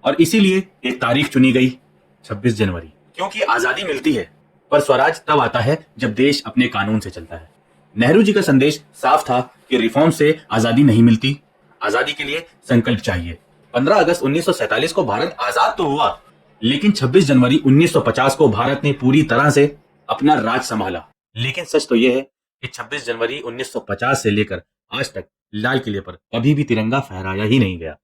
और इसीलिए एक तारीख चुनी गई 26 जनवरी, क्योंकि आजादी मिलती है पर स्वराज तब आता है जब देश अपने कानून से चलता है। नेहरू जी का संदेश साफ था कि रिफॉर्म से आजादी नहीं मिलती, आजादी के लिए संकल्प चाहिए। 15 अगस्त 1947 को भारत आजाद तो हुआ, लेकिन 26 जनवरी 1950 को भारत ने पूरी तरह से अपना राज संभाला। लेकिन सच तो यह है कि 26 जनवरी 1950 से लेकर आज तक लाल किले पर कभी भी तिरंगा फहराया ही नहीं गया।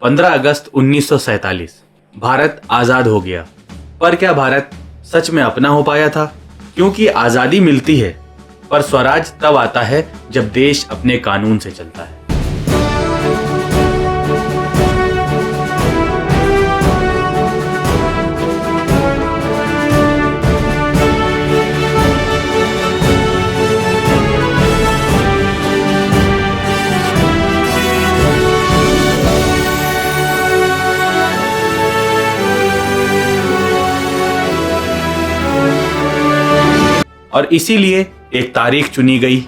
पंद्रह अगस्त 1947 भारत आजाद हो गया। पर क्या भारत सच में अपना हो पाया था? क्योंकि आजादी मिलती है पर स्वराज तब आता है जब देश अपने कानून से चलता है। और इसीलिए एक तारीख चुनी गई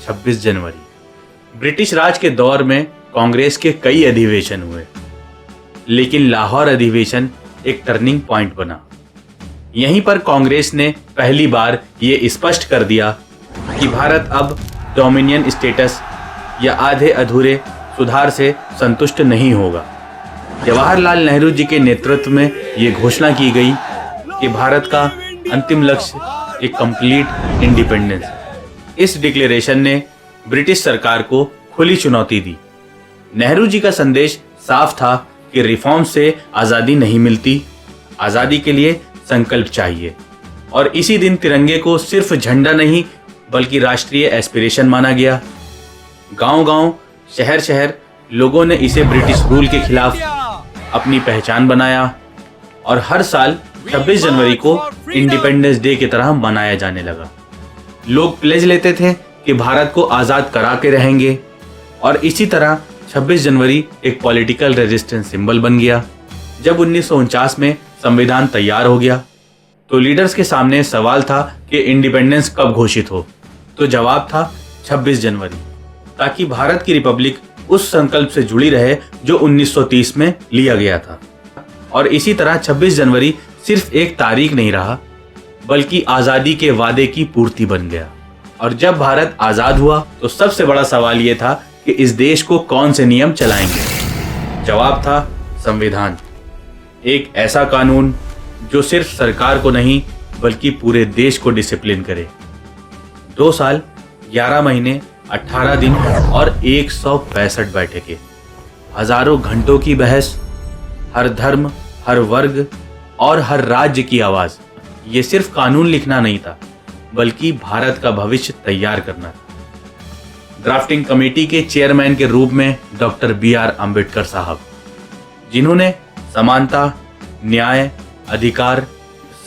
26 जनवरी। ब्रिटिश राज के दौर में कांग्रेस के कई अधिवेशन हुए, लेकिन लाहौर अधिवेशन एक टर्निंग पॉइंट बना। यहीं पर कांग्रेस ने पहली बार ये स्पष्ट कर दिया कि भारत अब डोमिनियन स्टेटस या आधे अधूरे सुधार से संतुष्ट नहीं होगा। जवाहरलाल नेहरू जी के नेतृत्व में ये घोषणा की गई कि भारत का अंतिम लक्ष्य एक कंप्लीट इंडिपेंडेंस। इस डिक्लेरेशन ने ब्रिटिश सरकार को खुली चुनौती दी। नेहरू जी का संदेश साफ था कि रिफॉर्म से आजादी नहीं मिलती, आजादी के लिए संकल्प चाहिए। और इसी दिन तिरंगे को सिर्फ झंडा नहीं बल्कि राष्ट्रीय एस्पिरेशन माना गया। गांव-गांव, शहर-शहर लोगों ने इसे ब्रिटिश रूल के खिलाफ अपनी पहचान बनाया और हर साल 26 जनवरी को इंडिपेंडेंस डे की तरह मनाया जाने लगा। लोग प्लेज लेते थे कि भारत को आजाद करा के रहेंगे और इसी तरह 26 जनवरी एक पॉलिटिकल रेजिस्टेंस सिंबल बन गया। जब 1949 में संविधान तैयार हो गया तो लीडर्स के सामने सवाल था कि इंडिपेंडेंस कब घोषित हो, तो जवाब था 26 जनवरी, ताकि भारत की रिपब्लिक उस संकल्प से जुड़ी रहे जो 1930 में लिया गया था। और इसी तरह 26 जनवरी सिर्फ एक तारीख नहीं रहा बल्कि आजादी के वादे की पूर्ति बन गया। और जब भारत आजाद हुआ तो सबसे बड़ा सवाल यह था कि इस देश को कौन से नियम चलाएंगे। जवाब था संविधान, एक ऐसा कानून जो सिर्फ सरकार को नहीं बल्कि पूरे देश को डिसिप्लिन करे। 2 साल 11 महीने 18 दिन और 165 बैठकें, हजारों घंटों की बहस, हर धर्म, हर वर्ग और हर राज्य की आवाज। ये सिर्फ कानून लिखना नहीं था बल्कि भारत का भविष्य तैयार करना था। ड्राफ्टिंग कमेटी के चेयरमैन के रूप में डॉक्टर BR अम्बेडकर साहब, जिन्होंने समानता, न्याय, अधिकार,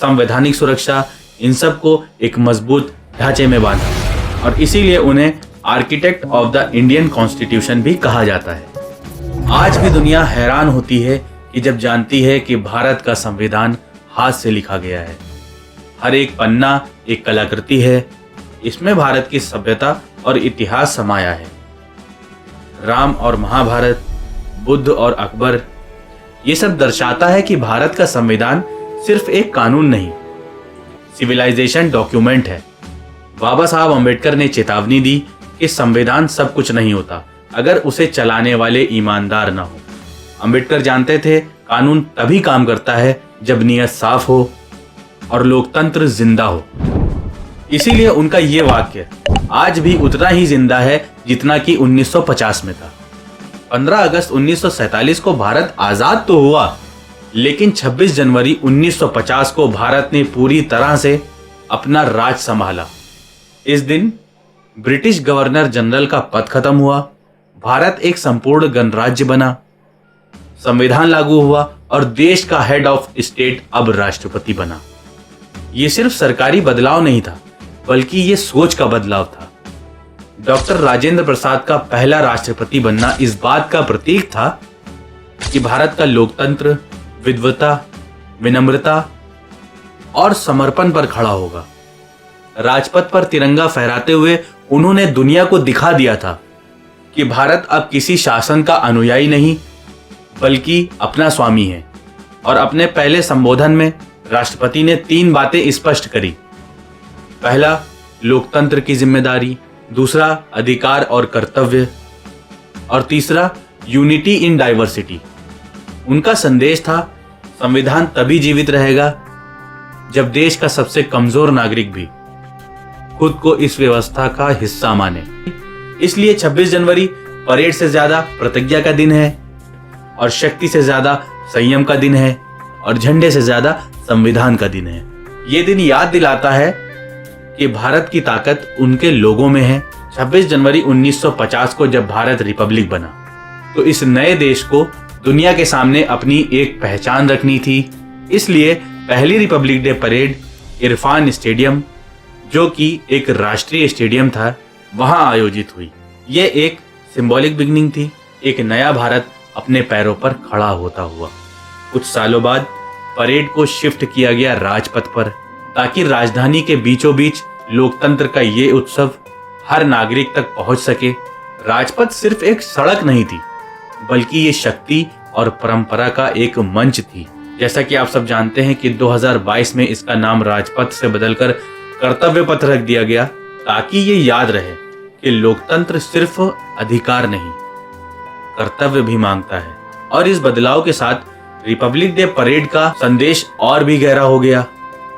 संवैधानिक सुरक्षा, इन सब को एक मजबूत ढांचे में बांधा और इसीलिए उन्हें architect of the Indian constitution भी कहा जाता है। आज भी दुनिया हैरान होती है कि जब जानती है कि भारत का संविधान हाथ से लिखा गया है। हर एक पन्ना एक कलाकृति है, इसमें भारत की सभ्यता और इतिहास समाया है। राम और महाभारत, बुद्ध और अकबर, ये सब दर्शाता है कि भारत का संविधान सिर्फ एक कानून नहीं, सिविलाइजेशन डॉक्यूमेंट है। बाबा साहब अम्बेडकर ने चेतावनी दी कि संविधान सब कुछ नहीं होता अगर उसे चलाने वाले ईमानदार ना हो। अम्बेडकर जानते थे कानून तभी काम करता है जब नियत साफ हो और लोकतंत्र जिंदा हो। इसीलिए उनका ये वाक्य आज भी उतना ही जिंदा है जितना कि 1950 में था। 15 अगस्त 1947 को भारत आजाद तो हुआ, लेकिन 26 जनवरी 1950 को भारत ने पूरी तरह से अपना राज संभाला। इस दिन ब्रिटिश गवर्नर जनरल का पद खत्म हुआ, भारत एक संपूर्ण गणराज्य बना, संविधान लागू हुआ और देश का हेड ऑफ स्टेट अब राष्ट्रपति बना। यह सिर्फ सरकारी बदलाव नहीं था बल्कि ये सोच का बदलाव था। डॉक्टर राजेंद्र प्रसाद का पहला राष्ट्रपति बनना इस बात का प्रतीक था कि भारत का लोकतंत्र विद्वता, विनम्रता और समर्पण पर खड़ा होगा। राजपथ पर तिरंगा फहराते हुए उन्होंने दुनिया को दिखा दिया था कि भारत अब किसी शासन का अनुयायी नहीं बल्कि अपना स्वामी है। और अपने पहले संबोधन में राष्ट्रपति ने 3 बातें स्पष्ट करी। पहला, लोकतंत्र की जिम्मेदारी, दूसरा, अधिकार और कर्तव्य, और तीसरा, यूनिटी इन डाइवर्सिटी। उनका संदेश था, संविधान तभी जीवित रहेगा जब देश का सबसे कमजोर नागरिक भी खुद को इस व्यवस्था का हिस्सा माने। इसलिए 26 जनवरी परेड से ज्यादा प्रतिज्ञा का दिन है, और शक्ति से ज्यादा संयम का दिन है, और झंडे से ज्यादा संविधान का दिन है। ये दिन याद दिलाता है कि भारत की ताकत उनके लोगों में है। 26 जनवरी 1950 को जब भारत रिपब्लिक बना तो इस नए देश को दुनिया के सामने अपनी एक पहचान रखनी थी। इसलिए पहली Republic day parade Irfan stadium, जो कि एक राष्ट्रीय स्टेडियम था, वहां आयोजित हुई। ये एक सिंबॉलिक बिगनिंग थी, एक नया भारत अपने पैरों पर खड़ा होता हुआ। कुछ सालों बाद परेड को शिफ्ट किया गया राजपथ पर, ताकि राजधानी के बीचों बीच लोकतंत्र का ये उत्सव हर नागरिक तक पहुंच सके। राजपथ सिर्फ एक सड़क नहीं थी, बल्कि ये शक्ति और परंपरा का एक मंच थी। जैसा कि आप सब जानते हैं कि 2022 में इसका नाम राजपथ से बदलकर कर्तव्य पथ रख दिया गया, ताकि ये याद रहे कि लोकतंत्र सिर्फ अधिकार नहीं, कर्तव्य भी मांगता है। और इस बदलाव के साथ रिपब्लिक डे परेड का संदेश और भी गहरा हो गया।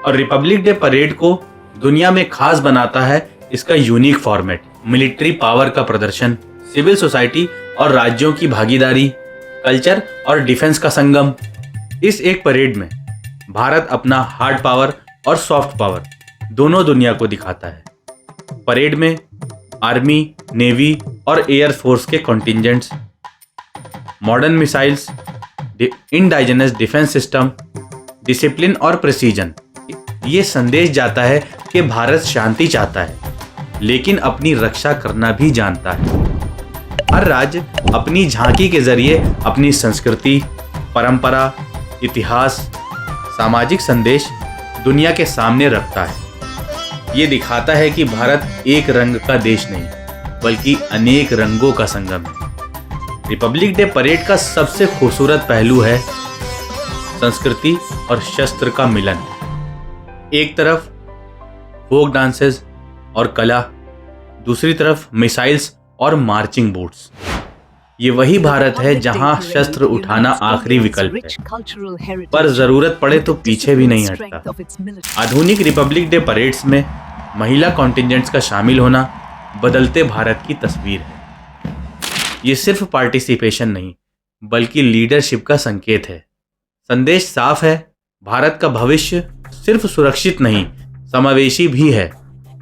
और रिपब्लिक डे परेड को दुनिया में खास बनाता है इसका यूनिक फॉर्मेट, मिलिट्री पावर का प्रदर्शन, सिविल सोसाइटी और राज्यों की भागीदारी, कल्चर और डिफेंस का संगम। इस एक परेड में भारत अपना हार्ड पावर और सॉफ्ट पावर दोनों दुनिया को दिखाता है। परेड में आर्मी, नेवी और एयर फोर्स के contingents, modern missiles, indigenous defence system, discipline और प्रिसीजन। ये संदेश जाता है कि भारत शांति चाहता है, लेकिन अपनी रक्षा करना भी जानता है। हर राज्य अपनी झांकी के जरिए अपनी संस्कृति, परंपरा, इतिहास, सामाजिक संदेश दुनिया के सामने रखता है। ये दिखाता है कि भारत एक रंग का देश नहीं, बल्कि अनेक रंगों का संगम है। रिपब्लिक डे परेड का सबसे खूबसूरत पहलू है संस्कृति और शस्त्र का मिलन। एक तरफ फोक डांसेस और कला, दूसरी तरफ मिसाइल्स और मार्चिंग बूट्स। ये वही भारत है जहां शस्त्र उठाना आखिरी विकल्प है, पर जरूरत पड़े तो पीछे भी नहीं हटता। आधुनिक रिपब्लिक डे परेड्स में महिला कॉन्टिंजेंट्स का शामिल होना बदलते भारत की तस्वीर है। ये सिर्फ पार्टिसिपेशन नहीं, बल्कि लीडरशिप का संकेत है। संदेश साफ है, भारत का भविष्य सिर्फ सुरक्षित नहीं, समावेशी भी है।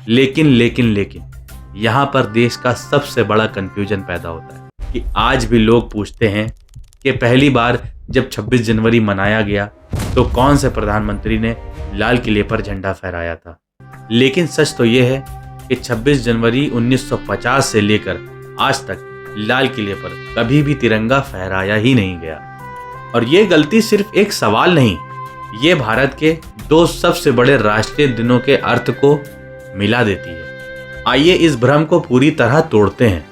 लेकिन यहाँ पर देश का सबसे बड़ा कंफ्यूजन पैदा होता है कि आज भी लोग पूछते हैं कि पहली बार जब 26 जनवरी मनाया गया तो कौन से प्रधानमंत्री ने लाल किले पर झंडा फहराया था। लेकिन सच तो यह है कि 26 जनवरी 1950 से लेकर आज तक लाल किले पर कभी भी तिरंगा फहराया ही नहीं गया। और ये गलती सिर्फ एक सवाल नहीं, ये भारत के 2 सबसे बड़े राष्ट्रीय दिनों के अर्थ को मिला देती है। आइए इस भ्रम को पूरी तरह तोड़ते हैं।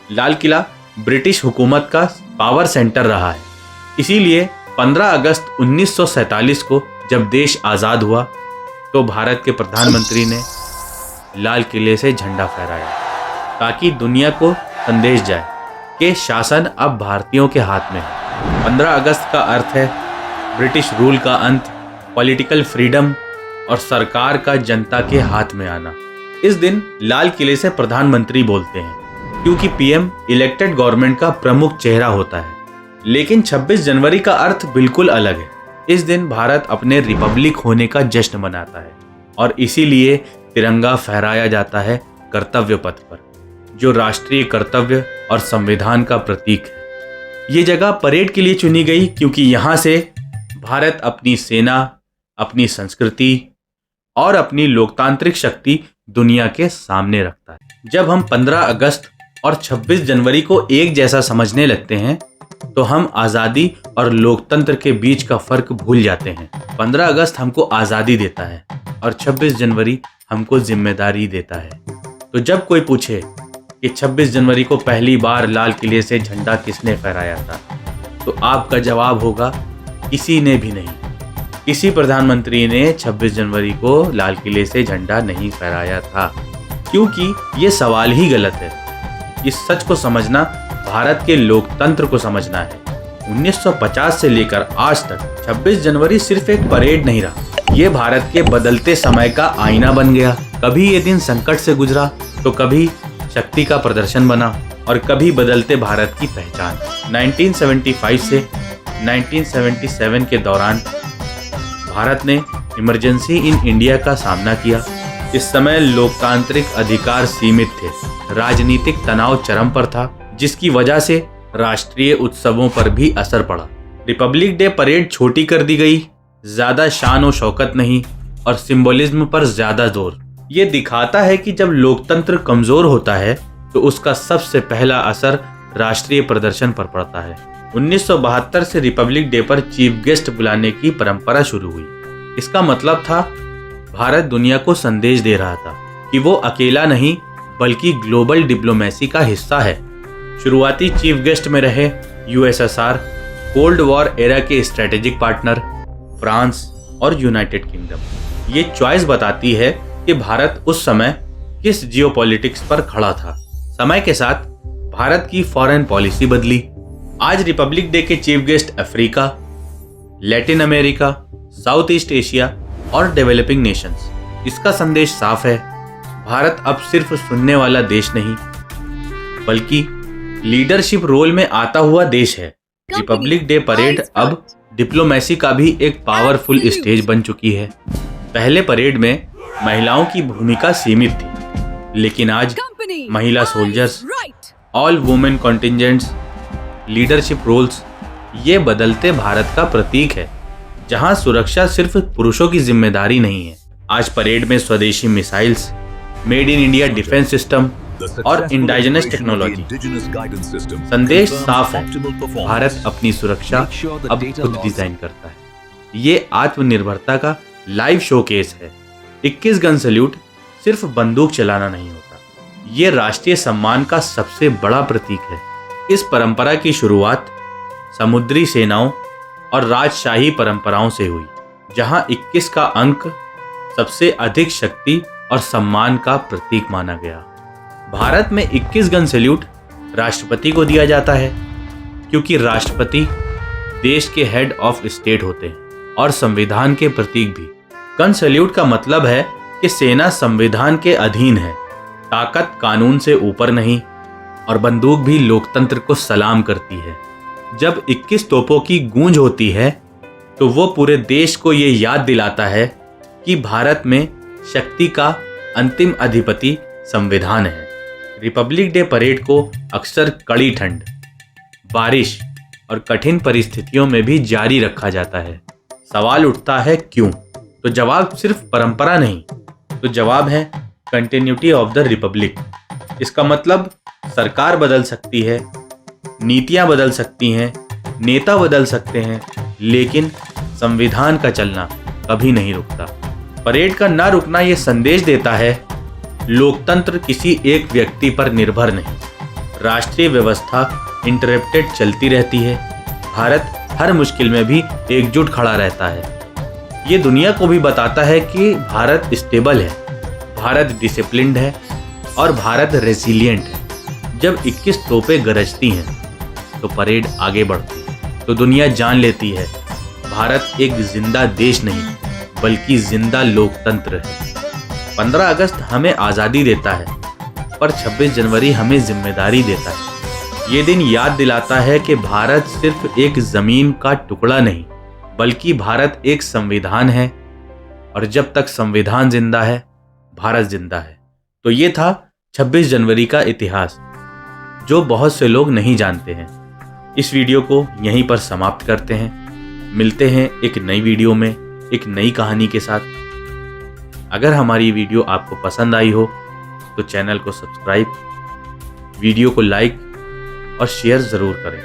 लाल किला ब्रिटिश हुकूमत का पावर सेंटर रहा है, इसीलिए 15 अगस्त 1947 को जब देश आज़ाद हुआ तो भारत के प्रधानमंत्री ने लाल किले से झंडा फहराया, ताकि दुनिया को संदेश जाए कि शासन अब भारतीयों के हाथ में है। 15 अगस्त का अर्थ है ब्रिटिश रूल का अंत, पॉलिटिकल फ्रीडम और सरकार का जनता के हाथ में आना। इस दिन लाल किले से प्रधानमंत्री बोलते हैं, क्योंकि पीएम इलेक्टेड गवर्नमेंट का प्रमुख चेहरा होता है। लेकिन 26 जनवरी का अर्थ बिल्कुल अलग है। इस दिन भारत अपने रिपब्लिक होने का जश्न मनाता है, और इसीलिए तिरंगा फहराया जाता है कर्तव्य पथ पर, जो राष्ट्रीय कर्तव्य और संविधान का प्रतीक है। ये जगह परेड के लिए चुनी गई क्योंकि यहाँ से भारत अपनी सेना, अपनी संस्कृति और अपनी लोकतांत्रिक शक्ति दुनिया के सामने रखता है। जब हम 15 अगस्त और 26 जनवरी को एक जैसा समझने लगते हैं तो हम आज़ादी और लोकतंत्र के बीच का फर्क भूल जाते हैं। 15 अगस्त हमको आज़ादी देता है और 26 जनवरी हमको जिम्मेदारी देता है। तो जब कोई पूछे कि 26 जनवरी को पहली बार लाल किले से झंडा किसने फहराया था, तो आपका जवाब होगा किसी ने भी नहीं। किसी प्रधानमंत्री ने 26 जनवरी को लाल किले से झंडा नहीं फहराया था, क्योंकि ये सवाल ही गलत है। इस सच को समझना भारत के लोकतंत्र को समझना है। 1950 से लेकर आज तक 26 जनवरी सिर्फ एक परेड नहीं रहा, ये भारत के बदलते समय का आईना बन गया। कभी ये दिन संकट से गुजरा तो कभी शक्ति का प्रदर्शन बना और कभी बदलते भारत की पहचान। 1975 से 1977 के दौरान भारत ने इमरजेंसी इन इंडिया का सामना किया। इस समय लोकतांत्रिक अधिकार सीमित थे, राजनीतिक तनाव चरम पर था, जिसकी वजह से राष्ट्रीय उत्सवों पर भी असर पड़ा। रिपब्लिक डे परेड छोटी कर दी गई, ज्यादा शान और शौकत नहीं और सिंबोलिज्म पर ज्यादा जोर। ये दिखाता है कि जब लोकतंत्र कमजोर होता है तो उसका सबसे पहला असर राष्ट्रीय प्रदर्शन पर पड़ता है। 1972 से रिपब्लिक डे पर चीफ गेस्ट बुलाने की परंपरा शुरू हुई। इसका मतलब था भारत दुनिया को संदेश दे रहा था कि वो अकेला नहीं बल्कि ग्लोबल डिप्लोमेसी का हिस्सा है। शुरुआती चीफ गेस्ट में रहे यूएसएसआर, कोल्ड वॉर एरा के स्ट्रेटेजिक पार्टनर फ्रांस और यूनाइटेड किंगडम। ये चॉइस बताती है कि भारत उस समय किस जियोपॉलिटिक्स पर खड़ा था। समय के साथ भारत की फॉरेन पॉलिसी बदली। आज रिपब्लिक डे के chief guest Africa, Latin America, south east Asia और डेवलपिंग नेशंस। इसका संदेश साफ है, भारत अब सिर्फ सुनने वाला देश नहीं बल्कि लीडरशिप रोल में आता हुआ देश है। रिपब्लिक डे परेड अब डिप्लोमेसी का भी एक पावरफुल स्टेज बन चुकी है। पहले परेड में महिलाओं की भूमिका सीमित थी, लेकिन आज महिला soldiers, all women contingents, leadership roles ये बदलते भारत का प्रतीक है, जहां सुरक्षा सिर्फ पुरुषों की जिम्मेदारी नहीं है। आज परेड में स्वदेशी missiles, made in India defence system और इंडाइजनस टेक्नोलॉजी। संदेश साफ है, भारत अपनी सुरक्षा अब खुद डिजाइन करता है। ये आत्मनिर्भरता का लाइव शोकेस है। 21 गन सैल्यूट सिर्फ बंदूक चलाना नहीं होता, ये राष्ट्रीय सम्मान का सबसे बड़ा प्रतीक है। इस परंपरा की शुरुआत समुद्री सेनाओं और राजशाही परंपराओं से हुई, जहां 21 का अंक सबसे अधिक शक्ति और सम्मान का प्रतीक माना गया। भारत में 21 गन सैल्यूट राष्ट्रपति को दिया जाता है, क्योंकि राष्ट्रपति देश के हेड ऑफ स्टेट होते हैं और संविधान के प्रतीक भी। गन सैल्यूट का मतलब है कि सेना संविधान के अधीन है, ताकत कानून से ऊपर नहीं, और बंदूक भी लोकतंत्र को सलाम करती है। जब 21 तोपों की गूंज होती है तो वो पूरे देश को ये याद दिलाता है कि भारत में शक्ति का अंतिम अधिपति संविधान है। रिपब्लिक डे परेड को अक्सर कड़ी ठंड, बारिश और कठिन परिस्थितियों में भी जारी रखा जाता है। सवाल उठता है क्यों? तो जवाब सिर्फ परंपरा नहीं, तो जवाब है कंटिन्यूटी ऑफ द रिपब्लिक। इसका मतलब सरकार बदल सकती है, नीतियां बदल सकती हैं, नेता बदल सकते हैं, लेकिन संविधान का चलना कभी नहीं रुकता। परेड का ना रुकना यह संदेश देता है लोकतंत्र किसी एक व्यक्ति पर निर्भर नहीं, राष्ट्रीय व्यवस्था इंटरप्टेड चलती रहती है। भारत हर मुश्किल में भी एकजुट खड़ा रहता है। ये दुनिया को भी बताता है कि भारत स्टेबल है, भारत डिसिप्लिन्ड है और भारत रेसिलिएंट है। जब 21 तोपें गरजती हैं तो परेड आगे बढ़ती है, तो दुनिया जान लेती है भारत एक जिंदा देश नहीं बल्कि जिंदा लोकतंत्र है। 15 अगस्त हमें आज़ादी देता है, पर 26 जनवरी हमें जिम्मेदारी देता है। ये दिन याद दिलाता है कि भारत सिर्फ एक जमीन का टुकड़ा नहीं बल्कि भारत एक संविधान है, और जब तक संविधान जिंदा है भारत जिंदा है। तो ये था 26 जनवरी का इतिहास, जो बहुत से लोग नहीं जानते हैं। इस वीडियो को यहीं पर समाप्त करते हैं। मिलते हैं एक नई वीडियो में एक नई कहानी के साथ। अगर हमारी वीडियो आपको पसंद आई हो तो चैनल को सब्सक्राइब, वीडियो को लाइक और शेयर ज़रूर करें।